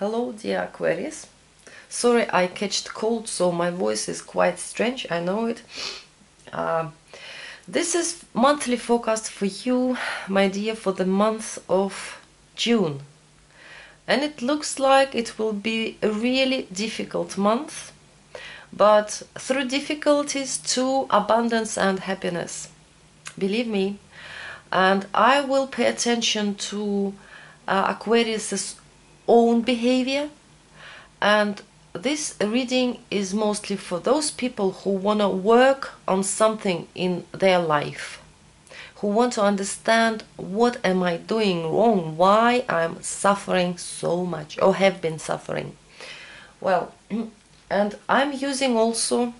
Hello, dear Aquarius. Sorry, I catched cold, so my voice is quite strange. I know it. This is monthly forecast for you, my dear, for the month of June. And it looks like it will be a really difficult month, but through difficulties to abundance and happiness. Believe me. And I will pay attention to Aquarius's own behavior, and this reading is mostly for those people who want to work on something in their life, who want to understand what am I doing wrong, why I'm suffering so much or have been suffering. Well, and I'm using also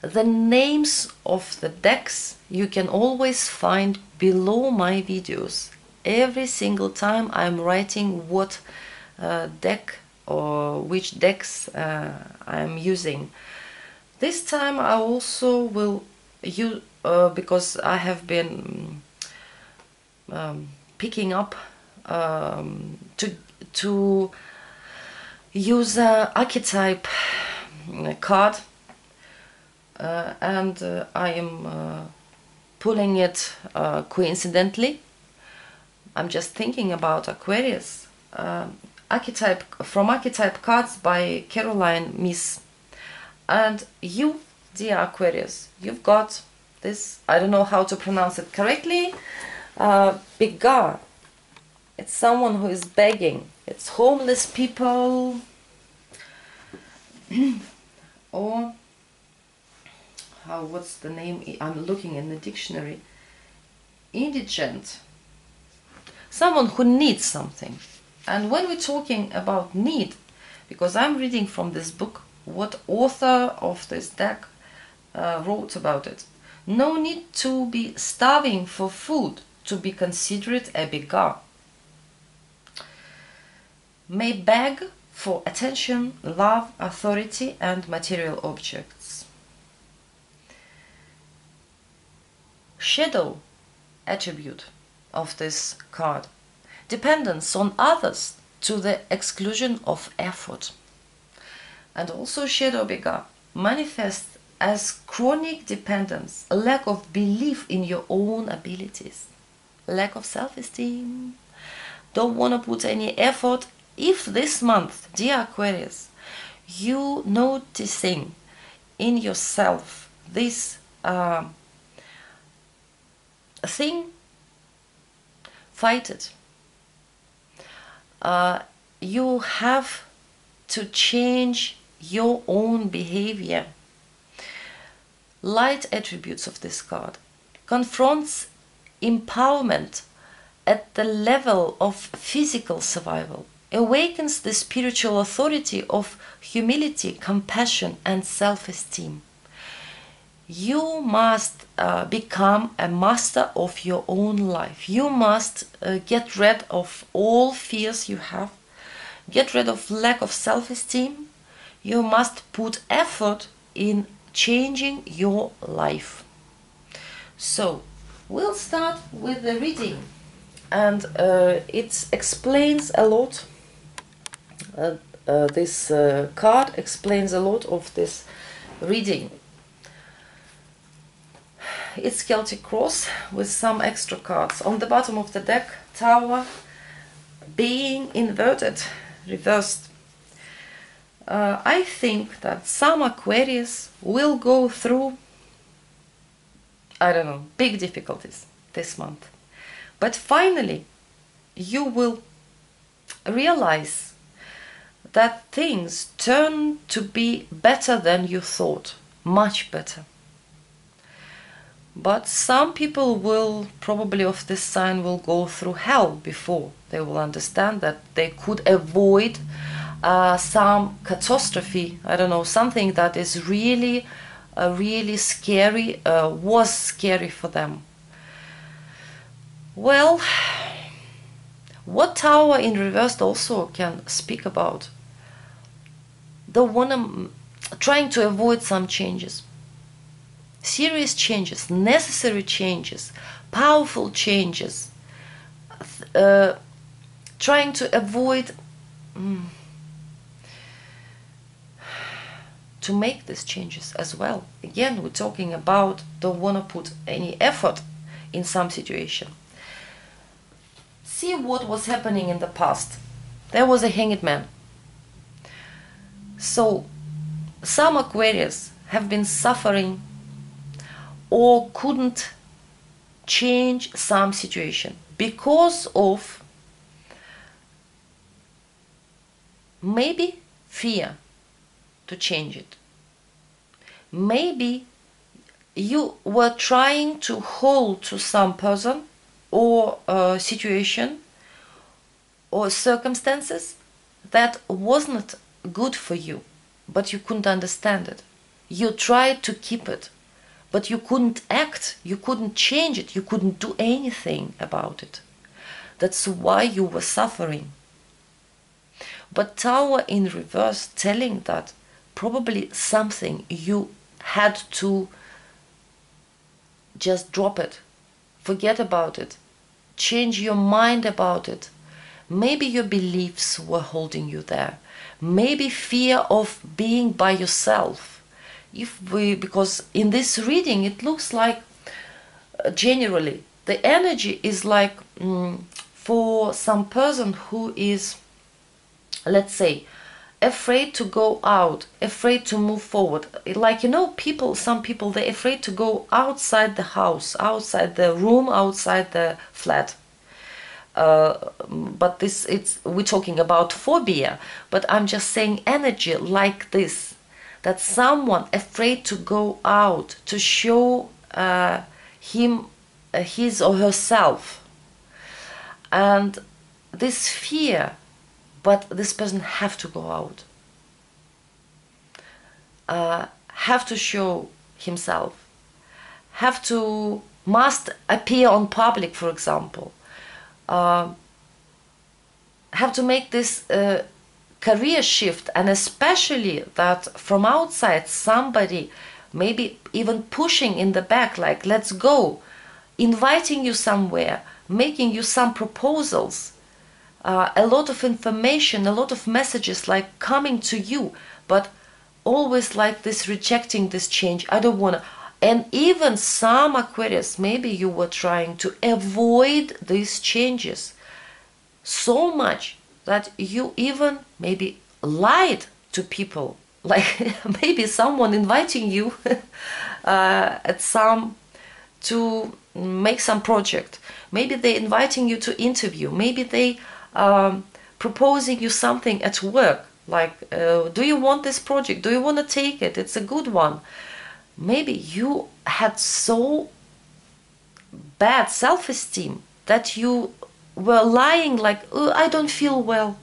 the names of the decks you can always find below my videos. Every single time I'm writing what deck or which decks I'm using. This time I also will use, because I have been picking up to use a Archetype card, and I am pulling it coincidentally. I'm just thinking about Aquarius. Archetype, from Archetype cards by Myss. And you, dear Aquarius, you've got this, I don't know how to pronounce it correctly, Begar. It's someone who is begging. It's homeless people, or what's the name? I'm looking in the dictionary. Indigent. Someone who needs something. And when we're talking about need, because I'm reading from this book what author of this deck wrote about it. No need to be starving for food to be considered a beggar. May beg for attention, love, authority, and material objects. Shadow attribute of this card: dependence on others to the exclusion of effort. And also shadow beggar manifests as chronic dependence, a lack of belief in your own abilities, lack of self-esteem, don't want to put any effort. If this month, dear Aquarius, you noticing in yourself this thing, fight it. You have to change your own behavior. Light attributes of this card confronts empowerment at the level of physical survival, awakens the spiritual authority of humility, compassion, and self-esteem. You must become a master of your own life. You must get rid of all fears you have, get rid of lack of self-esteem. You must put effort in changing your life. So we'll start with the reading, and it explains a lot. This card explains a lot of this reading. It's Celtic Cross with some extra cards. On the bottom of the deck, Tower, being inverted, reversed. I think that some Aquarius will go through, I don't know, big difficulties this month. But finally, you will realize that things turn to be better than you thought, much better. But some people will probably of this sign will go through hell before they will understand that they could avoid some catastrophe. I don't know, something that is really, really scary, was scary for them. Well, what Tower in reversed also can speak about? The one trying to avoid some changes. Serious changes, necessary changes, powerful changes, trying to avoid to make these changes as well. Again, we're talking about don't want to put any effort in some situation. See what was happening in the past. There was a hanged man. So some Aquarius have been suffering or couldn't change some situation because of maybe fear to change it. Maybe you were trying to hold to some person or situation or circumstances that wasn't good for you, but you couldn't understand it. You tried to keep it, but you couldn't act, you couldn't change it, you couldn't do anything about it. That's why you were suffering. But Tower in reverse telling that probably something you had to just drop it, forget about it, change your mind about it. Maybe your beliefs were holding you there. Maybe fear of being by yourself. Because in this reading it looks like generally the energy is like for some person who is, let's say, afraid to go out, afraid to move forward. Like, you know, some people, they're afraid to go outside the house, outside the room, outside the flat. But we're talking about phobia, but I'm just saying energy like this, that someone afraid to go out, to show his or herself. And this fear, but this person have to go out, have to show himself, must appear on public, for example, have to make this career shift, and especially that from outside somebody maybe even pushing in the back, like, let's go, inviting you somewhere, making you some proposals, a lot of information, a lot of messages like coming to you, but always like this, rejecting this change. I don't want to. And even some Aquarius, maybe you were trying to avoid these changes so much that you even maybe lied to people, like maybe someone inviting you to make some project. Maybe they inviting you to interview. Maybe they proposing you something at work, like, do you want this project? Do you want to take it? It's a good one. Maybe you had so bad self-esteem that you were lying, like, oh, I don't feel well,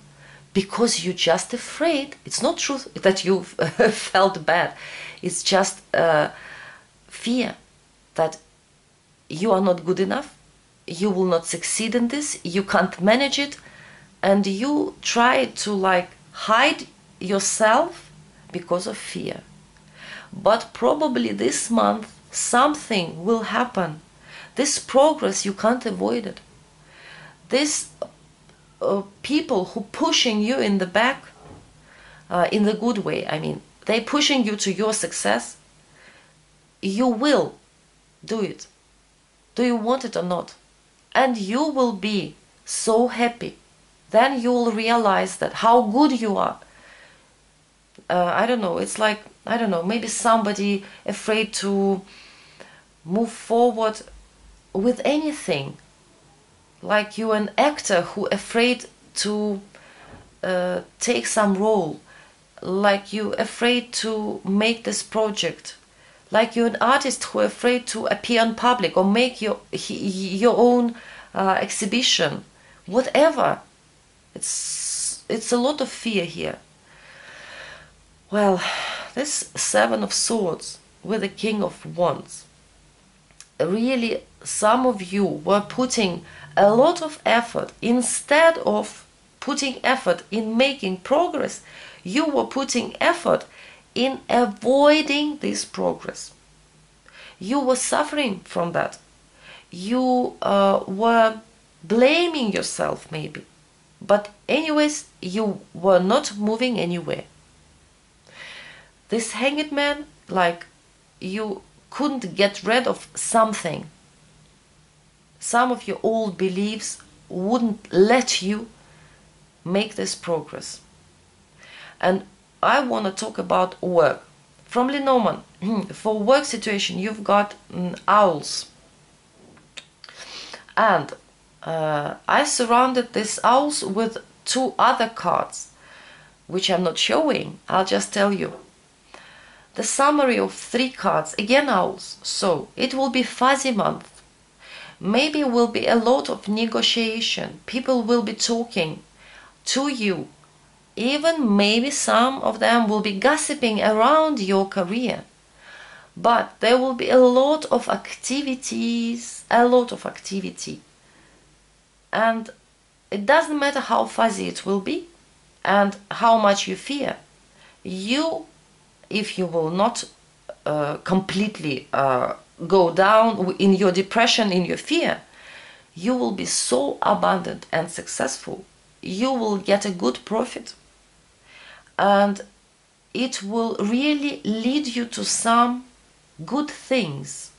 because you're just afraid. It's not true that you felt bad. It's just fear that you are not good enough, you will not succeed in this, you can't manage it, and you try to like hide yourself because of fear. But probably this month something will happen. This progress, you can't avoid it. This people who pushing you in the back, in the good way, I mean, they pushing you to your success, you will do it. Do you want it or not? And you will be so happy. Then you will realize that how good you are. I don't know, it's like, I don't know, maybe somebody afraid to move forward with anything. Like you're an actor who afraid to take some role. Like you afraid to make this project. Like you're an artist who afraid to appear in public or make your own exhibition. Whatever. It's a lot of fear here. Well, this Seven of Swords with the King of Wands. Really, some of you were putting a lot of effort. Instead of putting effort in making progress, you were putting effort in avoiding this progress. You were suffering from that. You were blaming yourself maybe. But anyways, you were not moving anywhere. This Hanged Man, like, you couldn't get rid of something. Some of your old beliefs wouldn't let you make this progress. And I want to talk about work. From Lenormand, for work situation, you've got owls. And I surrounded these owls with 2 other cards, which I'm not showing. I'll just tell you. The summary of 3 cards, again owls. So it will be fuzzy month. Maybe will be a lot of negotiation. People will be talking to you. Even maybe some of them will be gossiping around your career. But there will be a lot of activities, a lot of activity. And it doesn't matter how fuzzy it will be and how much you fear. You, if you will not completely go down in your depression, in your fear, you will be so abundant and successful. You will get a good profit. And it will really lead you to some good things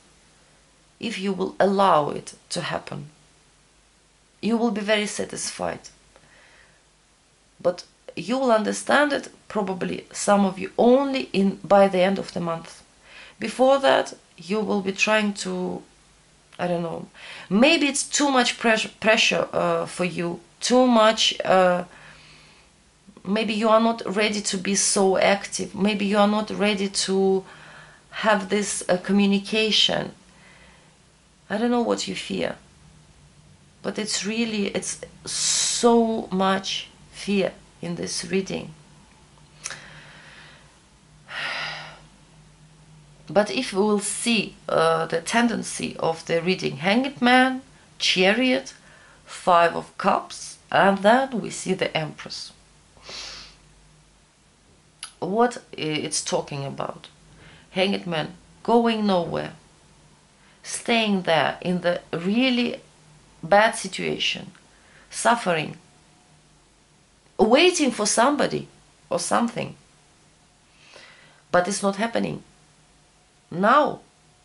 if you will allow it to happen. You will be very satisfied. But you will understand it, probably some of you, only by the end of the month. Before that, you will be trying to, I don't know, maybe it's too much pressure for you, too much, maybe you are not ready to be so active, maybe you are not ready to have this communication. I don't know what you fear, but it's so much fear in this reading. But if we will see the tendency of the reading, Hanged Man, Chariot, 5 of Cups, and then we see the Empress. What it's talking about? Hanged Man, going nowhere, staying there in the really bad situation, suffering, waiting for somebody or something, but it's not happening. Now,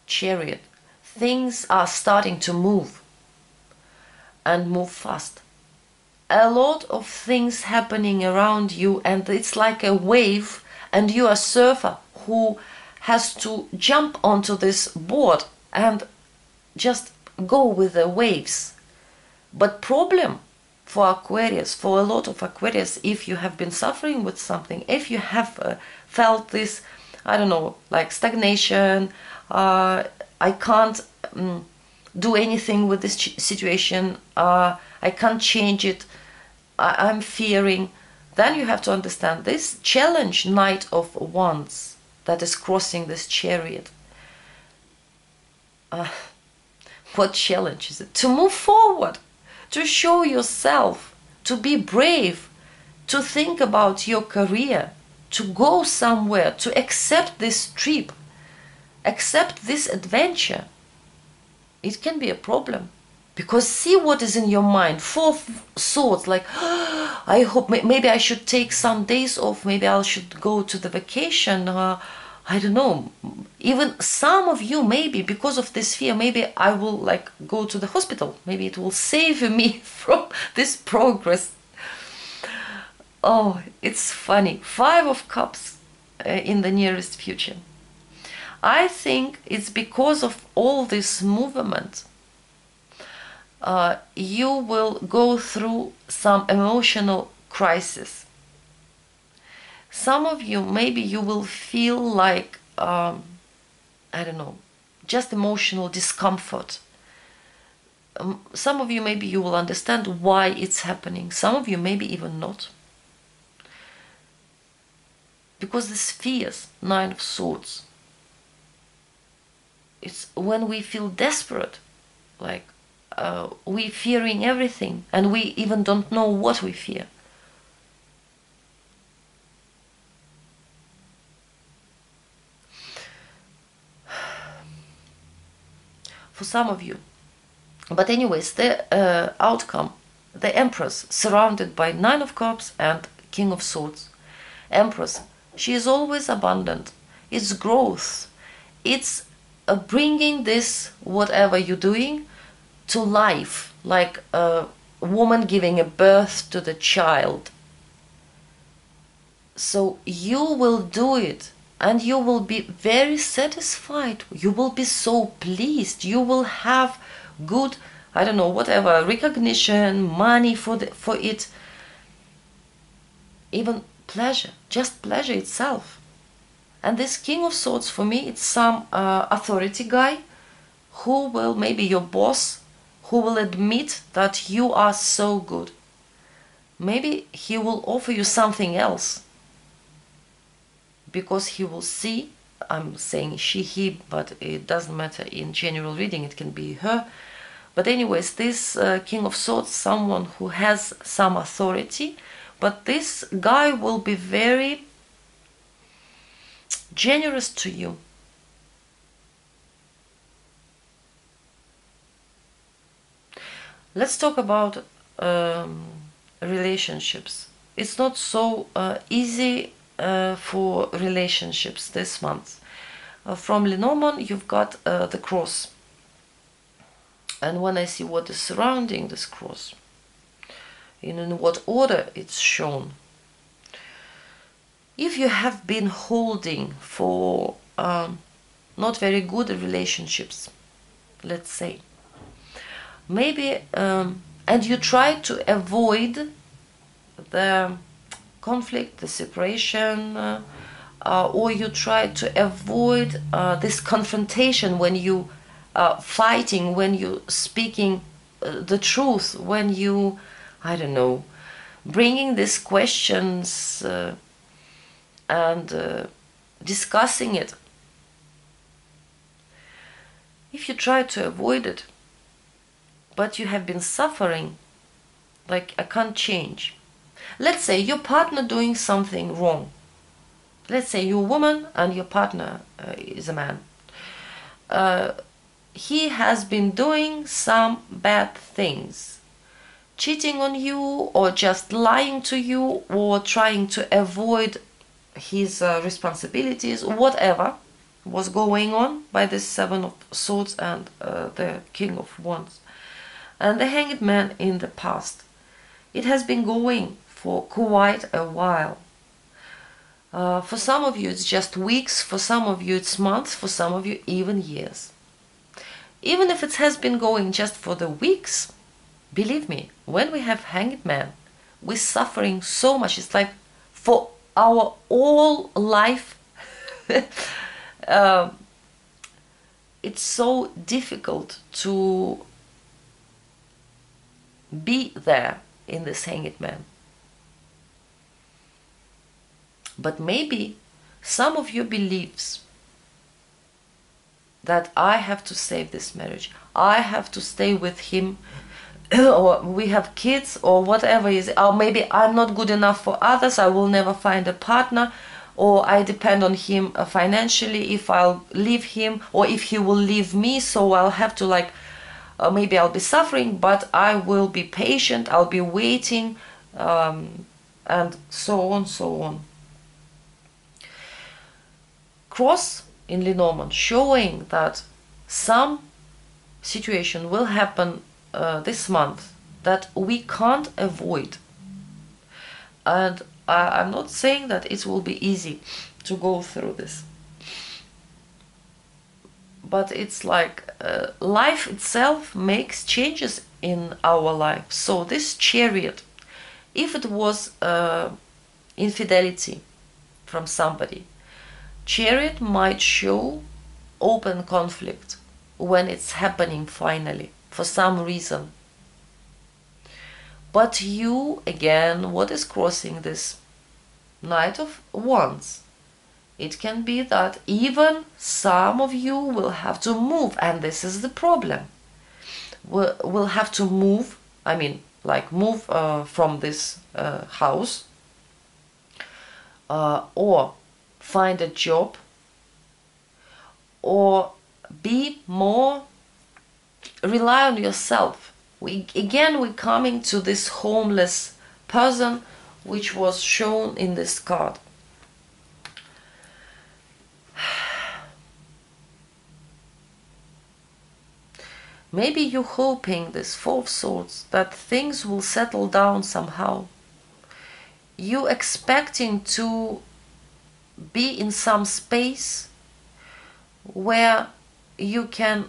Chariot, things are starting to move and move fast. A lot of things happening around you, and it's like a wave, and you're a surfer who has to jump onto this board and just go with the waves. But problem for Aquarius, for a lot of Aquarius, if you have been suffering with something, if you have felt this, I don't know, like stagnation, I can't do anything with this situation, I can't change it, I'm fearing, then you have to understand this challenge, Knight of Wands, that is crossing this Chariot. What challenge is it? To move forward, to show yourself, to be brave, to think about your career, to go somewhere, to accept this trip, accept this adventure. It can be a problem, because see what is in your mind. 4 of Swords, like, oh, I hope maybe I should take some days off, maybe I should go to the vacation, I don't know. Even some of you, maybe because of this fear, maybe I will like go to the hospital, maybe it will save me from this progress. Oh, it's funny. 5 of Cups in the nearest future. I think it's because of all this movement. You will go through some emotional crisis. Some of you, maybe you will feel like, I don't know, just emotional discomfort. Some of you, maybe you will understand why it's happening. Some of you, maybe even not. Because this fears, 9 of Swords, it's when we feel desperate, like we fearing everything, and we even don't know what we fear. For some of you. But anyways, the outcome, the Empress, surrounded by Nine of Cups and King of Swords. Empress, she is always abundant. It's growth. It's bringing this, whatever you're doing, to life, like a woman giving a birth to the child. So you will do it, and you will be very satisfied. You will be so pleased. You will have good, I don't know, whatever, recognition, money for it, even pleasure, just pleasure itself. And this King of Swords, for me, it's some authority guy who will, maybe your boss, who will admit that you are so good. Maybe he will offer you something else, because he will see, I'm saying she, he, but it doesn't matter in general reading, it can be her. But anyways, this King of Swords, someone who has some authority, but this guy will be very generous to you. Let's talk about relationships. It's not so easy for relationships this month. From Lenormand, you've got the cross. And when I see what is surrounding this cross, in what order it's shown, if you have been holding for not very good relationships, let's say, maybe, and you try to avoid the conflict, the separation, or you try to avoid this confrontation when you fighting, when you speaking the truth, when you, I don't know, bringing these questions and discussing it. If you try to avoid it, but you have been suffering, like I can't change. Let's say your partner doing something wrong. Let's say you're a woman and your partner is a man. He has been doing some bad things, cheating on you, or just lying to you, or trying to avoid his responsibilities, whatever was going on by the Seven of Swords and the King of Wands. And the Hanged Man in the past. It has been going for quite a while. For some of you it's just weeks, for some of you it's months, for some of you even years. Even if it has been going just for the weeks, believe me, when we have Hanged Man, we're suffering so much. It's like for our whole life. It's so difficult to be there in this Hanged Man. But maybe some of you believes that I have to save this marriage, I have to stay with him, or we have kids, or whatever is, or maybe I'm not good enough for others, I will never find a partner, or I depend on him financially if I'll leave him, or if he will leave me, so I'll have to, like, maybe I'll be suffering, but I will be patient, I'll be waiting, and so on, so on. Cross in Lenormand, showing that some situation will happen this month that we can't avoid. And I'm not saying that it will be easy to go through this. But it's like life itself makes changes in our life. So this Chariot, if it was infidelity from somebody, Chariot might show open conflict when it's happening finally, for some reason. But you, again, what is crossing this Knight of Wands? It can be that even some of you will have to move, and this is the problem. We'll have to move, I mean, like move from this house, or find a job, or be more, rely on yourself. We're coming to this homeless person which was shown in this card. Maybe you're hoping, this Four of Swords, that things will settle down somehow. You expecting to be in some space where you can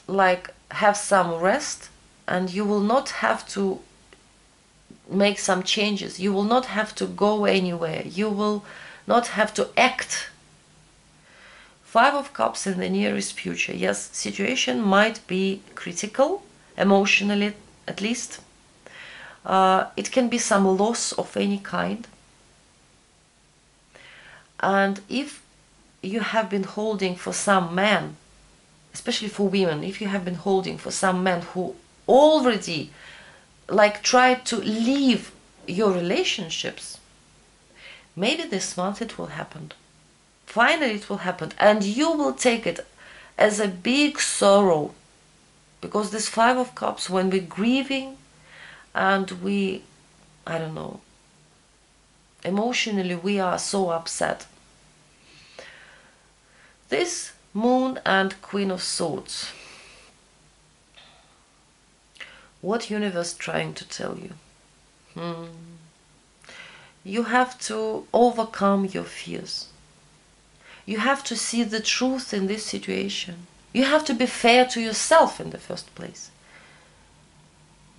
like have some rest, and you will not have to make some changes. You will not have to go anywhere. You will not have to act. Five of Cups in the nearest future. Yes, situation might be critical, emotionally at least. It can be some loss of any kind. And if you have been holding for some man, especially for women, if you have been holding for some man who already like tried to leave your relationships, maybe this month it will happen. Finally it will happen, and you will take it as a big sorrow, because this Five of Cups, when we're grieving and we, I don't know, emotionally we are so upset. This Moon and Queen of Swords. What universe trying to tell you? You have to overcome your fears. You have to see the truth in this situation. You have to be fair to yourself in the first place.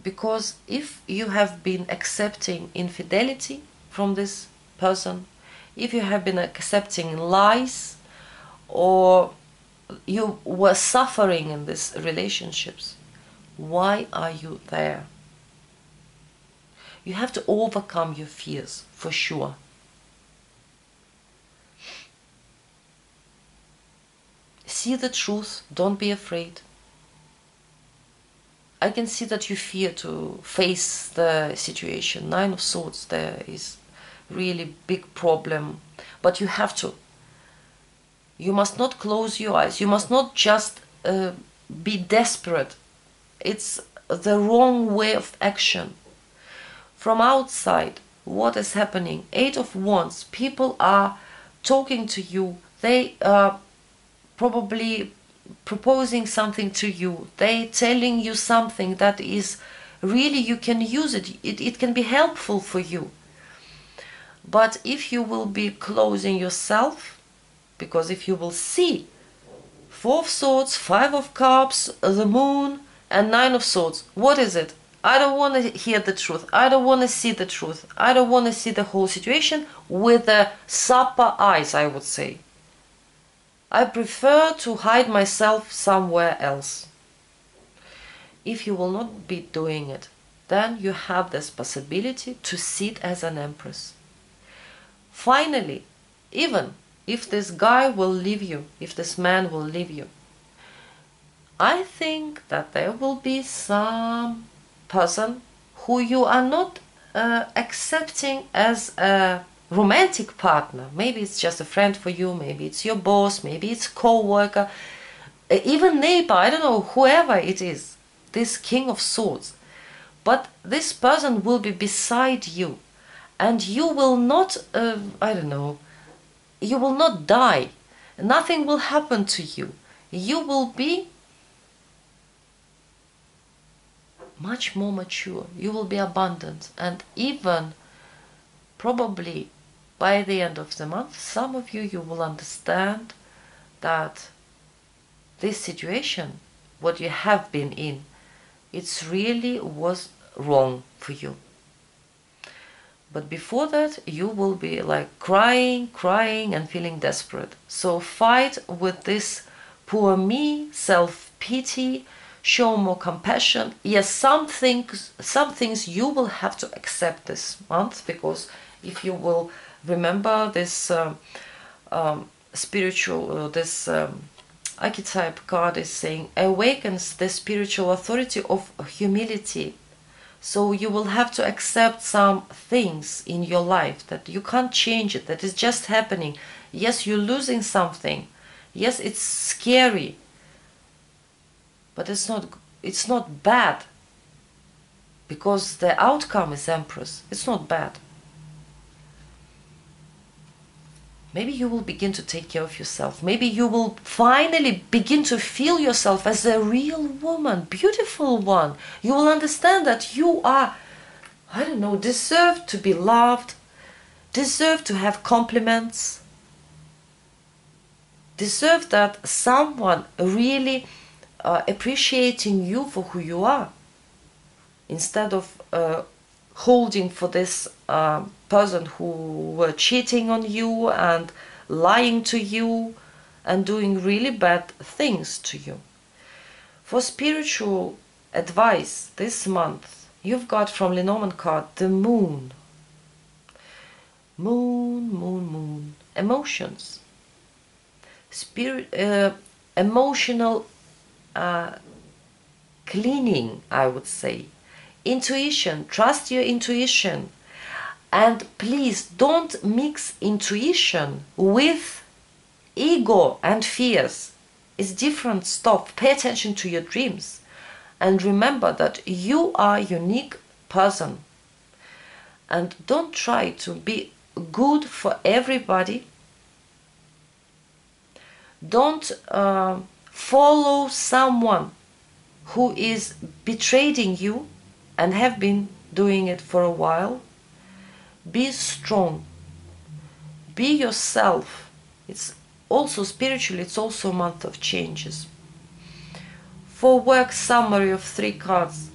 Because if you have been accepting infidelity from this person, if you have been accepting lies, or you were suffering in these relationships, why are you there? You have to overcome your fears, for sure. See the truth, don't be afraid. I can see that you fear to face the situation. Nine of Swords, there is really big problem, but you have to. You must not close your eyes. You must not just be desperate. It's the wrong way of action. From outside, what is happening? Eight of Wands, people are talking to you. They are probably proposing something to you. They telling you something that is really, you can use it. It can be helpful for you. But if you will be closing yourself, because if you will see Four of Swords, Five of Cups, the Moon, and Nine of Swords, what is it? I don't want to hear the truth. I don't want to see the truth. I don't want to see the whole situation with the supper eyes, I would say. I prefer to hide myself somewhere else. If you will not be doing it, then you have this possibility to sit as an empress. Finally, even if this guy will leave you, if this man will leave you, I think that there will be some person who you are not accepting as a romantic partner. Maybe it's just a friend for you, maybe it's your boss, maybe it's co-worker, even neighbor, I don't know, whoever it is, this King of Swords. But this person will be beside you, and you will not, I don't know, you will not die. Nothing will happen to you. You will be much more mature. You will be abundant. And even probably by the end of the month, some of you, you will understand that this situation, what you have been in, it's really was wrong for you. But before that, you will be like crying and feeling desperate. So fight with this poor me, self-pity, show more compassion. Yes, some things you will have to accept this month, because if you will remember this spiritual, this archetype card is saying, awakens the spiritual authority of humility. So you will have to accept some things in your life that you can't change it, that is just happening. Yes, you're losing something. Yes, it's scary. But it's not bad. because the outcome is Empress. It's not bad. Maybe you will begin to take care of yourself. Maybe you will finally begin to feel yourself as a real woman, beautiful one. You will understand that you are, I don't know, deserve to be loved, deserve to have compliments, deserve that someone really appreciating you for who you are, instead of holding for this person who were cheating on you and lying to you and doing really bad things to you. For spiritual advice this month, you've got from Lenormand card the Moon. Moon, moon, moon. Emotions. Emotional cleaning, I would say. Intuition. Trust your intuition. And please don't mix intuition with ego and fears. It's different stuff. Pay attention to your dreams. And remember that you are a unique person. And don't try to be good for everybody. Don't follow someone who is betraying you and have been doing it for a while. Be strong. Be yourself. It's also spiritually, it's also a month of changes. For work, summary of 3 cards.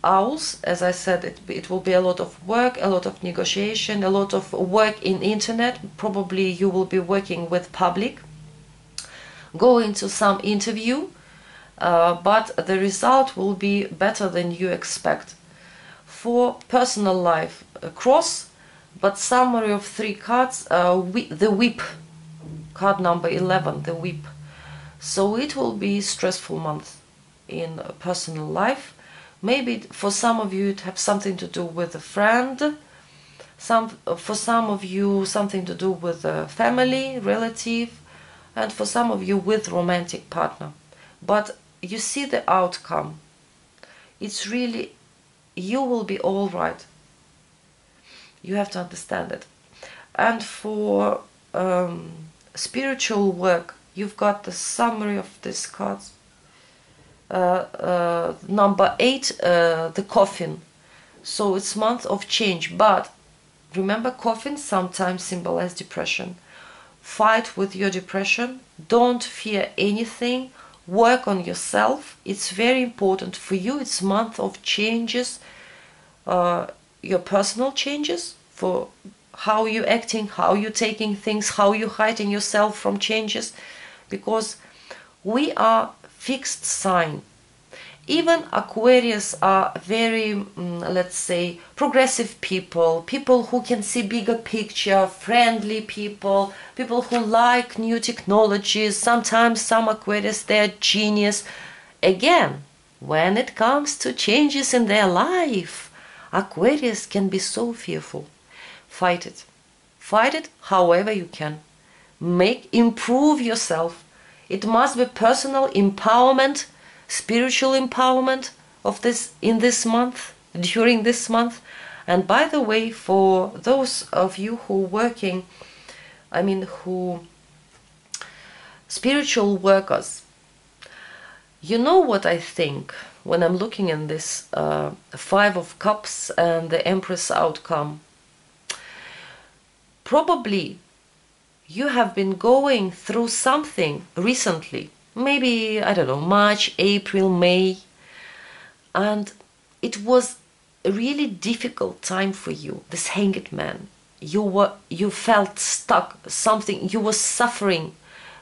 Owls, as I said, it will be a lot of work, a lot of negotiation, a lot of work in internet. Probably you will be working with public. Go into some interview, but the result will be better than you expect. For personal life, a cross, but summary of 3 cards, the whip, card number 11, the whip. So it will be a stressful month in personal life. Maybe for some of you it has something to do with a friend, for some of you something to do with a family, relative, and for some of you with romantic partner. But you see the outcome. It's really, you will be all right. You have to understand it. And for spiritual work, you've got the summary of these cards. Number 8, the coffin. So it's month of change, but remember, coffin sometimes symbolize depression. Fight with your depression. Don't fear anything. Work on yourself. It's very important for you. It's month of changes, your personal changes, for how you're acting, how you're taking things, how you're hiding yourself from changes, because we are fixed sign. Even Aquarius are very, let's say, progressive people, people who can see bigger picture, friendly people, people who like new technologies. Sometimes some Aquarius, they're genius. Again, when it comes to changes in their life, Aquarius can be so fearful. Fight it. Fight it however you can. Improve yourself. It must be personal empowerment, spiritual empowerment of this in this month, during this month. And by the way, for those of you who are working, who spiritual workers, you know what I think when I'm looking in this 5 of Cups and the Empress outcome. Probably you have been going through something recently. Maybe, I don't know, March, April, May. And it was a really difficult time for you, this Hanged Man. You felt stuck, something, you were suffering.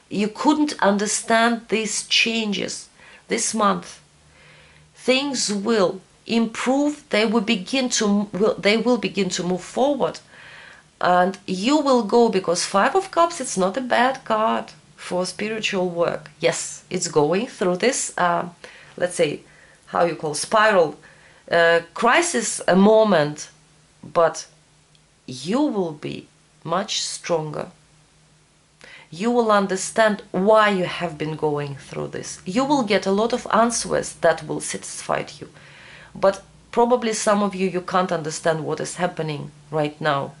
You couldn't understand these changes. This month, things will improve, they will begin to move forward. And you will go, because 5 of Cups, it's not a bad card for spiritual work. Yes, it's going through this, let's say, how you call spiral, crisis, a moment, but you will be much stronger. You will understand why you have been going through this. You will get a lot of answers that will satisfy you. But Probably some of you can't understand what is happening right now.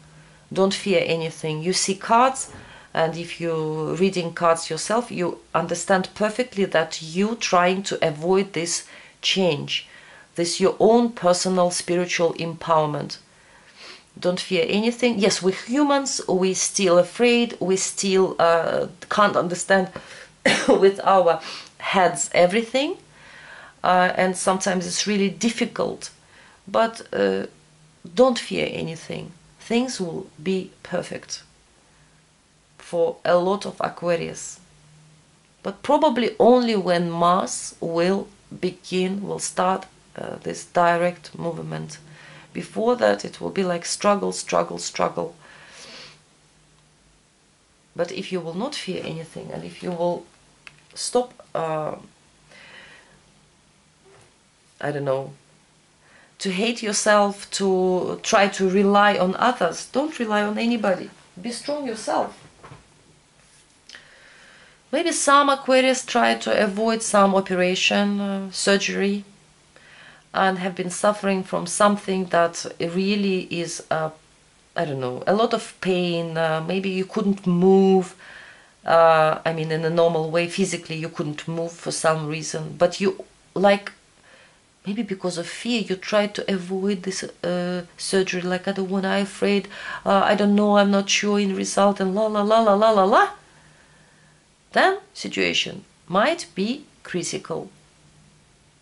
Don't fear anything. You see cards, and if you're reading cards yourself, you understand perfectly that you trying to avoid this change, this your own personal spiritual empowerment. Don't fear anything. Yes, we're humans, we're still afraid, we still can't understand with our heads everything, and sometimes it's really difficult, but don't fear anything. Things will be perfect for a lot of Aquarius, but probably only when Mars will start this direct movement. Before that it will be like struggle, struggle, struggle. But if you will not fear anything, and if you will stop, I don't know, to hate yourself, to try to rely on others. Don't rely on anybody. Be strong yourself. Maybe some Aquarius try to avoid some operation, surgery, and have been suffering from something that really is, I don't know, a lot of pain. Maybe you couldn't move. I mean, in a normal way, physically you couldn't move for some reason, but you, like, maybe because of fear, you try to avoid this surgery, like, I don't want, I'm afraid, I don't know, I'm not sure in result, and la la la la la la la. Then situation might be critical.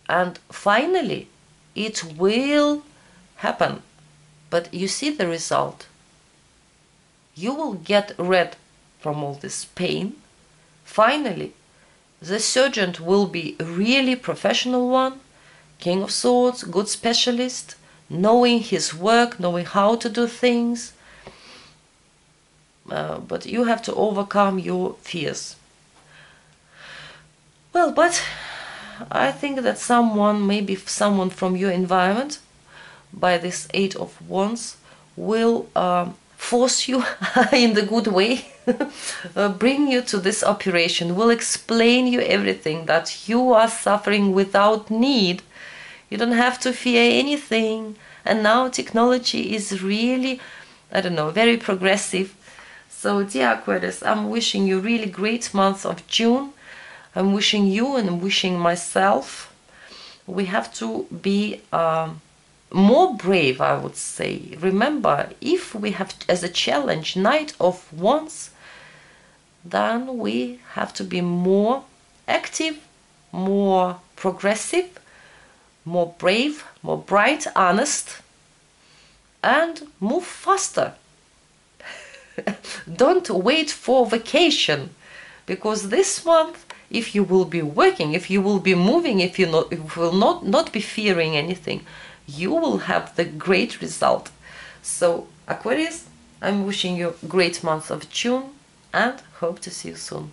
And finally, it will happen. But you see the result. You will get rid from all this pain. Finally, the surgeon will be a really professional one, King of Swords, good specialist, knowing his work, knowing how to do things. But you have to overcome your fears. Well, but I think that someone, maybe someone from your environment, by this 8 of Wands, will force you in the good way, bring you to this operation, will explain you everything, that you are suffering without need. You don't have to fear anything. And now technology is really, I don't know, very progressive. So dear Aquarius, I'm wishing you really great month of June. I'm wishing you and I'm wishing myself, we have to be more brave, I would say. Remember, if we have as a challenge Knight of Wands, then we have to be more active, more progressive, more brave, more bright, honest, and move faster. Don't wait for vacation, because this month, if you will be working, if you will be moving, if you will not be fearing anything, you will have the great result. So Aquarius, I'm wishing you a great month of June and hope to see you soon.